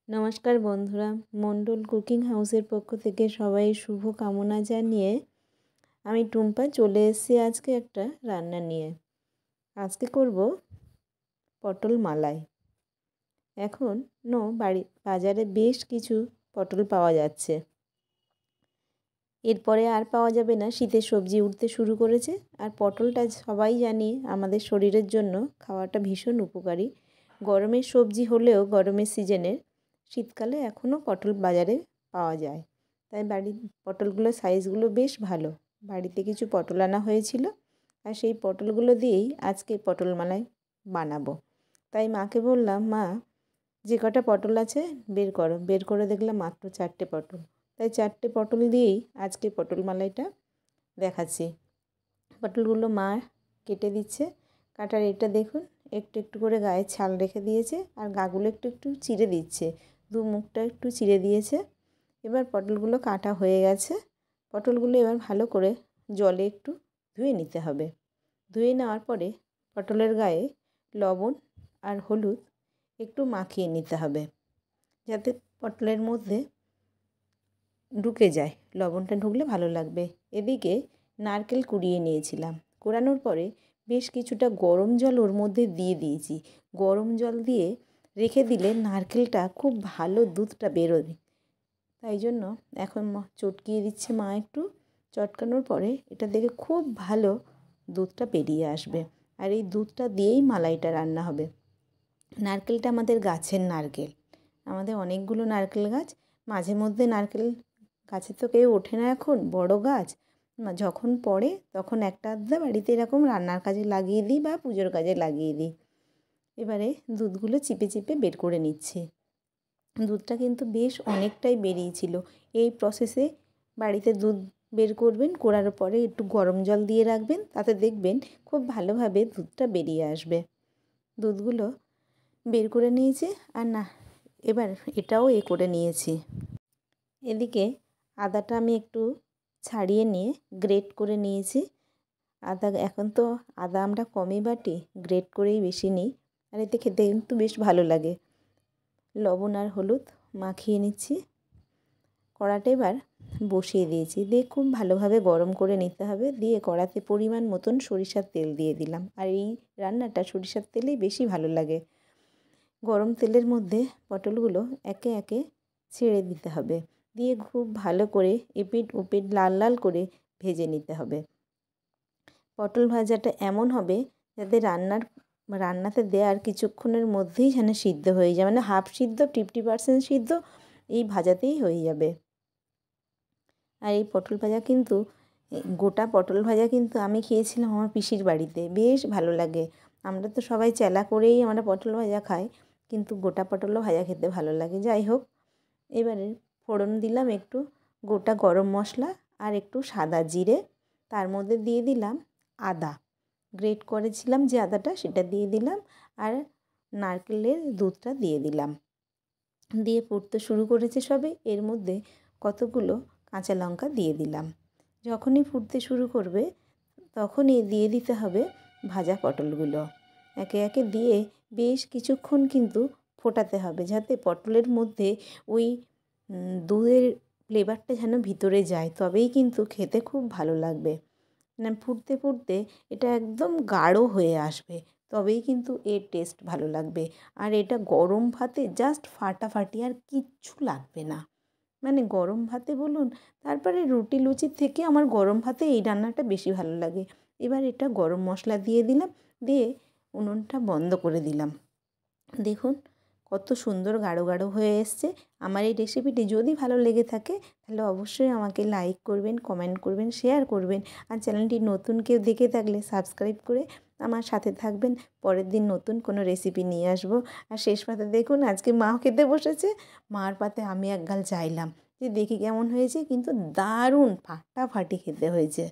নমস্কার বন্ধুরা, মণ্ডল কুকিং হাউসের পক্ষ থেকে সবাই শুভ কামনা জানিয়ে আমি টুম্পা চলে এসেছি আজকে একটা রান্না নিয়ে। আজকে করব পটল মালাই। এখন বাজারে বেশ কিছু পটল পাওয়া যাচ্ছে। এরপরে আর পাওয়া যাবে না, শীতের সবজি উঠতে শুরু করেছে। আর পটলটা সবাই জানি আমাদের শরীরের জন্য খাওয়াটা ভীষণ উপকারী। গরমের সবজি হলেও গরমের সিজনের শীতকালে এখনও পটল বাজারে পাওয়া যায়। তাই পটলগুলোর সাইজগুলো বেশ ভালো। বাড়িতে কিছু পটল আনা হয়েছিল, আর সেই পটলগুলো দিয়েই আজকে পটল মালাই বানাবো। তাই মাকে বললাম, মা যে কটা পটল আছে বের করে দেখলাম মাত্র 4টে পটল। তাই 4টে পটল দিয়েই আজকে পটল মালাইটা দেখাচ্ছি। পটলগুলো মা কেটে দিচ্ছে। কাটার এটা দেখুন, একটু একটু করে গায়ে ছাল রেখে দিয়েছে, আর গাগুলো একটু একটু চিড়ে দিচ্ছে, দু মুখটা একটু চিড়ে দিয়েছে। এবার পটলগুলো কাটা হয়ে গেছে। পটলগুলো এবার ভালো করে জলে একটু ধুয়ে নিতে হবে। ধুয়ে নেওয়ার পরে পটলের গায়ে লবণ আর হলুদ একটু মাখিয়ে নিতে হবে, যাতে পটলের মধ্যে ঢুকে যায়। লবণটা ঢুকলে ভালো লাগবে। এদিকে নারকেল কুড়িয়ে নিয়েছিলাম। কোরানোর পরে বেশ কিছুটা গরম জল ওর মধ্যে দিয়ে দিয়েছি। গরম জল দিয়ে রেখে দিলে নারকেলটা খুব ভালো দুধটা বেরোবে। তাই জন্য এখন চটকিয়ে দিচ্ছে মা একটু। চটকানোর পরে এটা দেখে খুব ভালো দুধটা বেরিয়ে আসবে। আর এই দুধটা দিয়েই মালাইটা রান্না হবে। নারকেলটা আমাদের গাছের নারকেল। আমাদের অনেকগুলো নারকেল গাছ। মাঝে মধ্যে নারকেল গাছে তো কেউ ওঠে না এখন, বড় গাছ। যখন পড়ে তখন একটা আধটা বাড়িতে এরকম রান্নার কাজে লাগিয়ে দিই বা পুজোর কাজে লাগিয়ে দিই। এবারে দুধগুলো চিপে চিপে বের করে নিচ্ছি। দুধটা কিন্তু বেশ অনেকটাই বেরিয়েছিল। এই প্রসেসে বাড়িতে দুধ বের করবেন, করার পরে একটু গরম জল দিয়ে রাখবেন, তাতে দেখবেন খুব ভালোভাবে দুধটা বেরিয়ে আসবে। দুধগুলো বের করে নিয়েছি। আর না, এবার এটাও করে নিয়েছি। এদিকে আদাটা আমি একটু ছাড়িয়ে নিয়ে গ্রেট করে নিয়েছি। এখন তো আদা আমরা কমই বাটি, গ্রেট করেই বেশি নিই। আর এতে খেতে কিন্তু বেশ ভালো লাগে। লবণ আর হলুদ মাখিয়ে নিচ্ছি। কড়াটা এবার বসিয়ে দিয়েছি, দিয়ে খুব ভালোভাবে গরম করে নিতে হবে। দিয়ে কড়াতে পরিমাণ মতন সরিষার তেল দিয়ে দিলাম। আর এই রান্নাটা সরিষার তেলেই বেশি ভালো লাগে। গরম তেলের মধ্যে পটলগুলো একে একে ছেড়ে দিতে হবে। দিয়ে খুব ভালো করে এপিঠ ওপিঠ লাল লাল করে ভেজে নিতে হবে। পটল ভাজাটা এমন হবে যাতে রান্নাতে দেওয়ার কিছুক্ষণের মধ্যেই যেন সিদ্ধ হয়ে যায়, মানে হাফ সিদ্ধ 50% সিদ্ধ এই ভাজাতেই হয়ে যাবে। আর এই পটল ভাজা কিন্তু গোটা পটল ভাজা কিন্তু আমি খেয়েছিলাম আমার পিসির বাড়িতে, বেশ ভালো লাগে। আমরা তো সবাই চেলা করেই আমরা পটল ভাজা খাই, কিন্তু গোটা পটলও ভাজা খেতে ভালো লাগে। যাই হোক, এবারে ফোড়ন দিলাম একটু গোটা গরম মশলা আর একটু সাদা জিরে। তার মধ্যে দিয়ে দিলাম আদা, গ্রেট করেছিলাম যে আদাটা সেটা দিয়ে দিলাম, আর নারকেলের দুধটা দিয়ে দিলাম। দিয়ে ফুটতে শুরু করেছে সবে। এর মধ্যে কতগুলো কাঁচা লঙ্কা দিয়ে দিলাম। যখনই ফুটতে শুরু করবে তখনই দিয়ে দিতে হবে ভাজা পটলগুলো। একে একে দিয়ে বেশ কিছুক্ষণ কিন্তু ফোটাতে হবে, যাতে পটলের মধ্যে ওই দুধের ফ্লেভারটা যেন ভিতরে যায়, তবেই কিন্তু খেতে খুব ভালো লাগবে। না ফুটতে ফুটতে এটা একদম গাঢ় হয়ে আসবে, তবেই কিন্তু এর টেস্ট ভালো লাগবে। আর এটা গরম ভাতে জাস্ট ফাটাফাটি, আর কিচ্ছু লাগবে না। মানে গরম ভাতে বলুন, তারপরে রুটি লুচির থেকে আমার গরম ভাতে এই রান্নাটা বেশি ভালো লাগে। এবার এটা গরম মশলা দিয়ে দিলাম, দিয়ে উনুনটা বন্ধ করে দিলাম। দেখুন কত সুন্দর গাঢ় গাঢ় হয়ে এসছে। আমার এই রেসিপিটি যদি ভালো লেগে থাকে তাহলে অবশ্যই আমাকে লাইক করবেন, কমেন্ট করবেন, শেয়ার করবেন। আর চ্যানেলটি নতুন কেউ দেখে থাকলে সাবস্ক্রাইব করে আমার সাথে থাকবেন। পরের দিন নতুন কোনো রেসিপি নিয়ে আসবো। আর শেষ পাতে দেখুন আজকে মাও খেতে বসেছে। মার পাতে আমি এক গাল চাইলাম যে দেখি কেমন হয়েছে, কিন্তু দারুণ ফাটাফাটি খেতে হয়েছে।